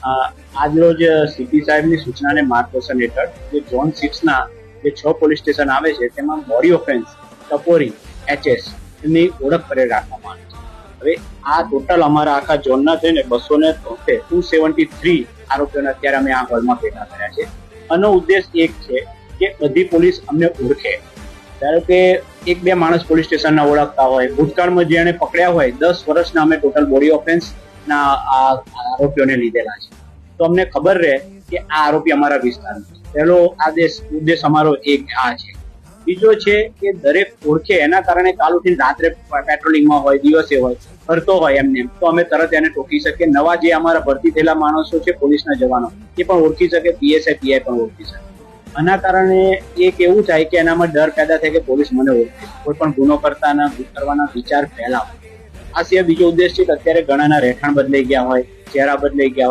આજરોજ સીપી સાહેબની સૂચનાને માર્ગદર્શન હેઠળ જે ઝોન 6ના જે 6 પોલીસ સ્ટેશન આવે છે તેમાં બોડી ઓફેન્સ ટપોરી એચએસ ની ઓળખ કરી રાખવામાં આવી છે. હવે આ ટોટલ અમારા આખા ઝોનના થઈને 273 આરોપીઓને અત્યારે અમે આ હોલમાં ભેગા કર્યા છે. આનો ઉદ્દેશ એક છે કે બધી પોલીસ અમને ઓળખે. ધારો કે 1-2 માણસ પોલીસ સ્ટેશનના ઓળખતા હોય, ભૂતકાળમાં જેને પકડ્યા હોય 10 વર્ષના અમે ટોટલ બોડી ઓફેન્સ ના આરોપીઓને લીધેલા છે, તો અમને ખબર રહે કે આ આરોપી અમારા વિસ્તારનો છે. પહેલો ઉદ્દેશ અમારો એક આ છે. બીજો છે કે દરેક ઓળખે, એના કારણે કાલ ઉઠીને રાત્રે પેટ્રોલિંગમાં હોય, દિવસે હોય, ફરતો હોય એમને, તો અમે તરત એને ટોકી શકીએ. નવા જે અમારા ભરતી થયેલા માણસો છે પોલીસના જવાનો, એ પણ ઓળખી શકે, પીએસઆઈ પીઆઈ પણ ઓળખી શકે. આના કારણે એક એવું થાય કે એનામાં ડર પેદા થાય કે પોલીસ મને ઓળખે, કોઈ પણ ગુનો કરવાના વિચાર ફેલાવે. આ સિવાય બીજો ઉદ્દેશ છે કે અત્યારે ઘણાના રહેઠાણ બદલાઈ ગયા હોય, ચહેરા બદલાઈ ગયા હોય.